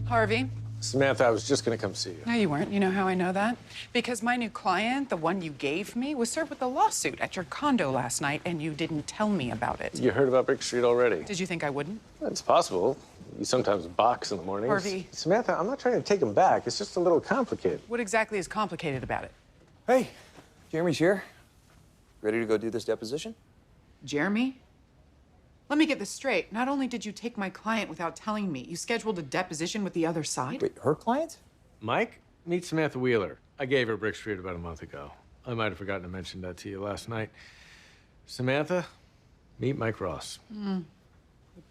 Harvey. Samantha, I was just gonna come see you. No, you weren't. You know how I know that? Because my new client, the one you gave me, was served with a lawsuit at your condo last night, and you didn't tell me about it. You heard about Brick Street already? Did you think I wouldn't? It's possible. You sometimes box in the mornings. Harvey. Samantha, I'm not trying to take him back. It's just a little complicated. What exactly is complicated about it? Hey, Jeremy's here. Ready to go do this deposition? Jeremy? Let me get this straight. Not only did you take my client without telling me, you scheduled a deposition with the other side? Wait, her client? Mike, meet Samantha Wheeler. I gave her Brick Street about a month ago. I might have forgotten to mention that to you last night. Samantha, meet Mike Ross. The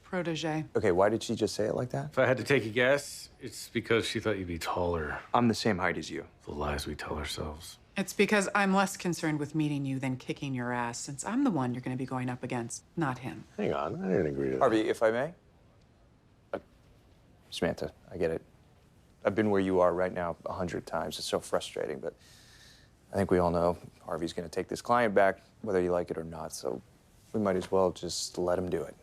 protege. Okay, why did she just say it like that? If I had to take a guess, it's because she thought you'd be taller. I'm the same height as you. The lies we tell ourselves. It's because I'm less concerned with meeting you than kicking your ass, since I'm the one you're going to be going up against, not him. Hang on, I didn't agree to that. Harvey, if I may? Samantha, I get it. I've been where you are right now 100 times. It's so frustrating, but I think we all know Harvey's going to take this client back, whether you like it or not, so we might as well just let him do it.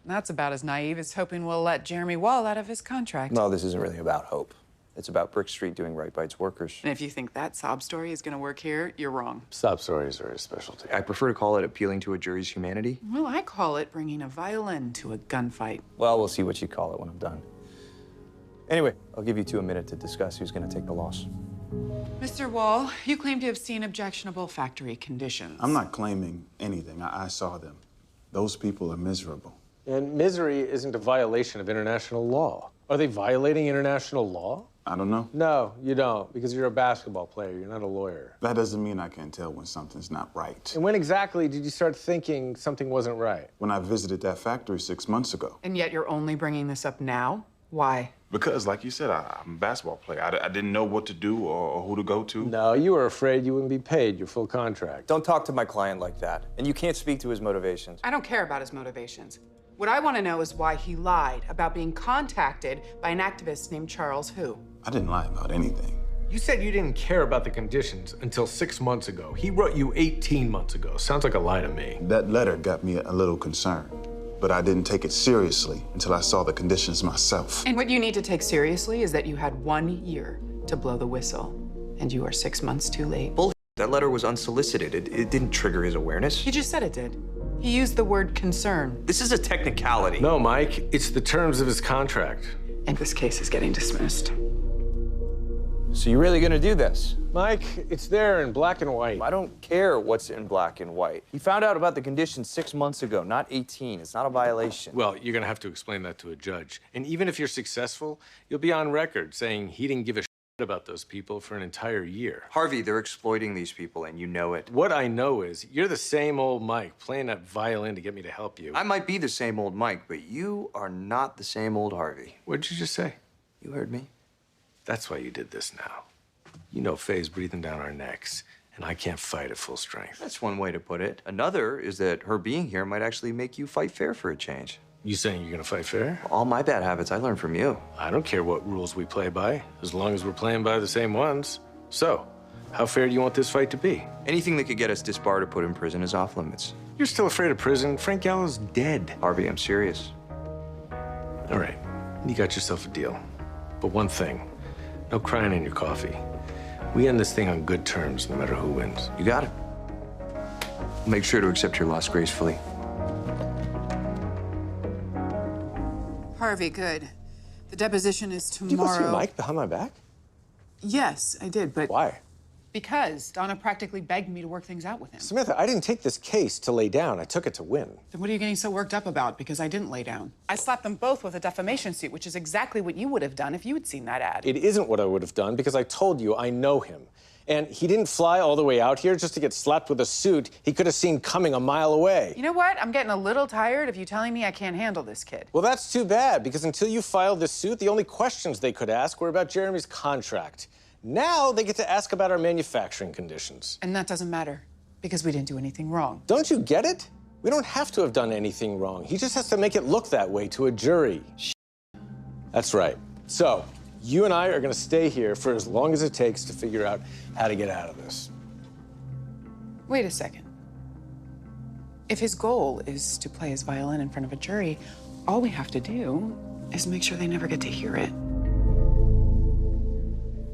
That's about as naive as hoping we'll let Jeremy Wall out of his contract. No, this isn't really about hope. It's about Brick Street doing right by its workers. And if you think that sob story is going to work here, you're wrong. Sob stories are his specialty. I prefer to call it appealing to a jury's humanity. Well, I call it bringing a violin to a gunfight. Well, we'll see what you call it when I'm done. Anyway, I'll give you two a minute to discuss who's going to take the loss. Mr. Wall, you claim to have seen objectionable factory conditions. I'm not claiming anything. I saw them. Those people are miserable. And misery isn't a violation of international law. Are they violating international law? I don't know. No, you don't, because you're a basketball player. You're not a lawyer. That doesn't mean I can't tell when something's not right. And when exactly did you start thinking something wasn't right? When I visited that factory 6 months ago. And yet you're only bringing this up now? Why? Because, like you said, I'm a basketball player. I didn't know what to do or who to go to. No, you were afraid you wouldn't be paid your full contract. Don't talk to my client like that. And you can't speak to his motivations. I don't care about his motivations. What I want to know is why he lied about being contacted by an activist named Charles who? I didn't lie about anything. You said you didn't care about the conditions until 6 months ago. He wrote you 18 months ago. Sounds like a lie to me. That letter got me a little concerned, but I didn't take it seriously until I saw the conditions myself. And what you need to take seriously is that you had 1 year to blow the whistle, and you are 6 months too late. Bullshit. That letter was unsolicited. It didn't trigger his awareness. He just said it did. He used the word concern. This is a technicality. No, Mike, it's the terms of his contract. And this case is getting dismissed. So you're really gonna do this? Mike, it's there in black and white. I don't care what's in black and white. He found out about the conditions 6 months ago, not 18. It's not a violation. Well, you're gonna have to explain that to a judge. And even if you're successful, you'll be on record saying he didn't give a shit about those people for an entire year. Harvey, they're exploiting these people, and you know it. What I know is you're the same old Mike playing that violin to get me to help you. I might be the same old Mike, but you are not the same old Harvey. What'd you just say? You heard me. That's why you did this now. You know Faye's breathing down our necks, and I can't fight at full strength. That's one way to put it. Another is that her being here might actually make you fight fair for a change. You saying you're gonna fight fair? All my bad habits I learned from you. I don't care what rules we play by, as long as we're playing by the same ones. So, how fair do you want this fight to be? Anything that could get us disbarred or put in prison is off limits. You're still afraid of prison. Frank Gallo's dead. Harvey, I'm serious. All right, you got yourself a deal. But one thing, no crying in your coffee. We end this thing on good terms, no matter who wins. You got it. Make sure to accept your loss gracefully. Harvey, good. The deposition is tomorrow. Did you go see Mike behind my back? Yes, I did, but... Why? Because Donna practically begged me to work things out with him. Samantha, I didn't take this case to lay down. I took it to win. Then what are you getting so worked up about? Because I didn't lay down. I slapped them both with a defamation suit, which is exactly what you would have done if you had seen that ad. It isn't what I would have done because I told you I know him. And he didn't fly all the way out here just to get slapped with a suit he could have seen coming a mile away. You know what? I'm getting a little tired of you telling me I can't handle this kid. Well, that's too bad, because until you filed this suit, the only questions they could ask were about Jeremy's contract. Now they get to ask about our manufacturing conditions. And that doesn't matter, because we didn't do anything wrong. Don't you get it? We don't have to have done anything wrong. He just has to make it look that way to a jury. That's right. So, you and I are gonna stay here for as long as it takes to figure out how to get out of this. Wait a second. If his goal is to play his violin in front of a jury, all we have to do is make sure they never get to hear it.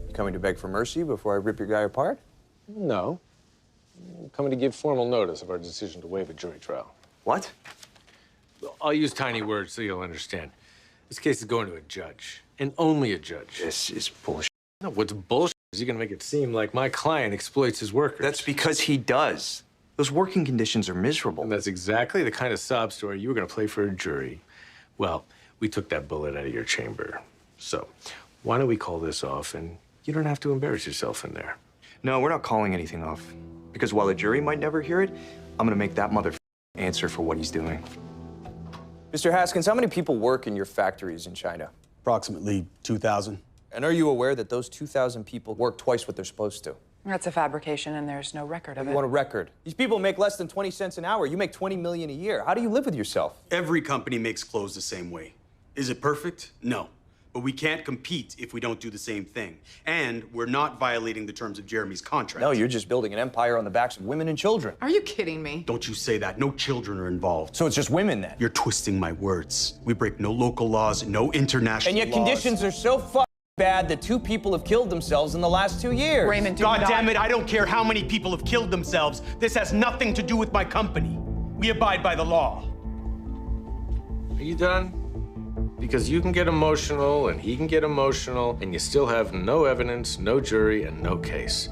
You coming to beg for mercy before I rip your guy apart? No. I'm coming to give formal notice of our decision to waive a jury trial. What? I'll use tiny words so you'll understand. This case is going to a judge, and only a judge. This is bullshit. No, what's bullshit is you're gonna make it seem like my client exploits his workers. That's because he does. Those working conditions are miserable. And that's exactly the kind of sob story you were gonna play for a jury. Well, we took that bullet out of your chamber. So, why don't we call this off, and you don't have to embarrass yourself in there. No, we're not calling anything off. Because while the jury might never hear it, I'm gonna make that motherfucker answer for what he's doing. Mr. Haskins, how many people work in your factories in China? Approximately 2,000. And are you aware that those 2,000 people work twice what they're supposed to? That's a fabrication, and there's no record of You it. want a record? These people make less than 20 cents an hour. You make 20 million a year. How do you live with yourself? Every company makes clothes the same way. Is it perfect? No. But we can't compete if we don't do the same thing. And we're not violating the terms of Jeremy's contract. No, you're just building an empire on the backs of women and children. Are you kidding me? Don't you say that. No children are involved. So it's just women then? You're twisting my words. We break no local laws, no international And yet laws. conditions are so bad that 2 people have killed themselves in the last 2 years. Raymond, do God not... damn it, I don't care how many people have killed themselves. This has nothing to do with my company. We abide by the law. Are you done? Because you can get emotional, and he can get emotional, and you still have no evidence, no jury, and no case.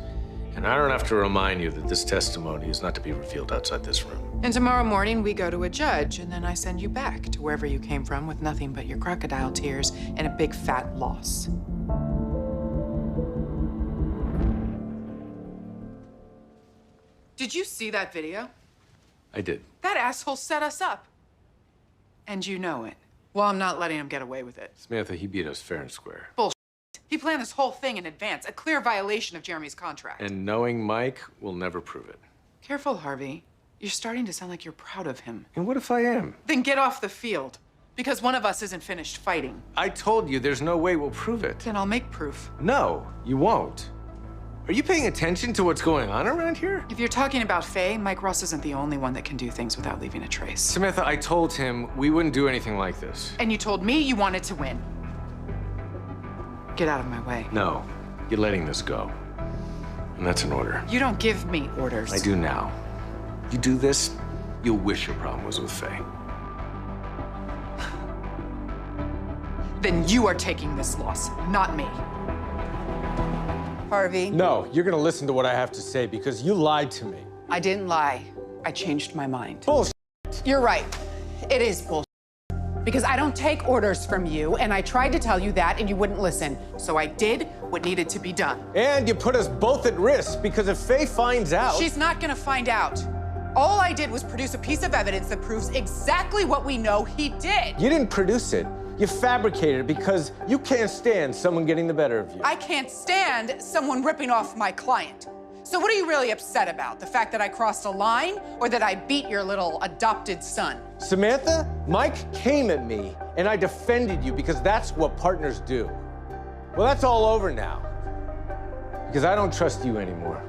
And I don't have to remind you that this testimony is not to be revealed outside this room. And tomorrow morning, we go to a judge, and then I send you back to wherever you came from with nothing but your crocodile tears and a big fat loss. Did you see that video? I did. That asshole set us up. And you know it. Well, I'm not letting him get away with it. Samantha, he beat us fair and square. Bullshit. He planned this whole thing in advance, a clear violation of Jeremy's contract. And knowing Mike will never prove it. Careful, Harvey. You're starting to sound like you're proud of him. And what if I am? Then get off the field, because one of us isn't finished fighting. I told you there's no way we'll prove it. Then I'll make proof. No, you won't. Are you paying attention to what's going on around here? If you're talking about Faye, Mike Ross isn't the only one that can do things without leaving a trace. Samantha, I told him we wouldn't do anything like this. And you told me you wanted to win. Get out of my way. No, you're letting this go. And that's an order. You don't give me orders. I do now. You do this, you'll wish your problem was with Faye. Then you are taking this loss, not me. Harvey. No, you're gonna listen to what I have to say because you lied to me. I didn't lie. I changed my mind. Bullshit. You're right. It is bullshit. Because I don't take orders from you, and I tried to tell you that, and you wouldn't listen. So I did what needed to be done. And you put us both at risk because if Faye finds out... She's not gonna find out. All I did was produce a piece of evidence that proves exactly what we know he did. You didn't produce it. You fabricated it because you can't stand someone getting the better of you. I can't stand someone ripping off my client. So what are you really upset about? The fact that I crossed a line or that I beat your little adopted son? Samantha, Mike came at me and I defended you because that's what partners do. Well, that's all over now because I don't trust you anymore.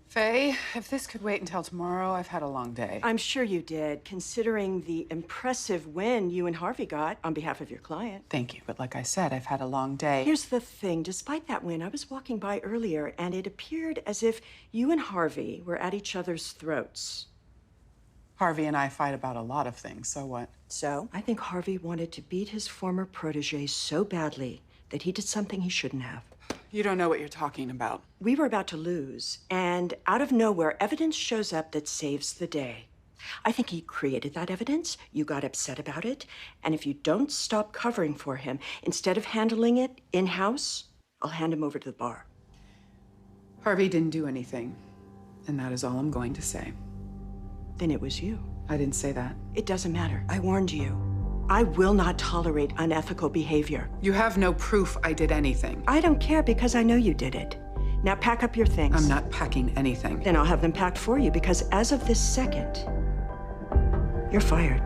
Faye, if this could wait until tomorrow, I've had a long day. I'm sure you did, considering the impressive win you and Harvey got on behalf of your client. Thank you, but like I said, I've had a long day. Here's the thing. Despite that win, I was walking by earlier, and it appeared as if you and Harvey were at each other's throats. Harvey and I fight about a lot of things, so what? So, I think Harvey wanted to beat his former protege so badly that he did something he shouldn't have. You don't know what you're talking about. We were about to lose, and out of nowhere, evidence shows up that saves the day. I think he created that evidence, you got upset about it, and if you don't stop covering for him, instead of handling it in-house, I'll hand him over to the bar. Harvey didn't do anything, and that is all I'm going to say. Then it was you. I didn't say that. It doesn't matter. I warned you. I will not tolerate unethical behavior. You have no proof I did anything. I don't care because I know you did it. Now pack up your things. I'm not packing anything. Then I'll have them packed for you because as of this second, you're fired.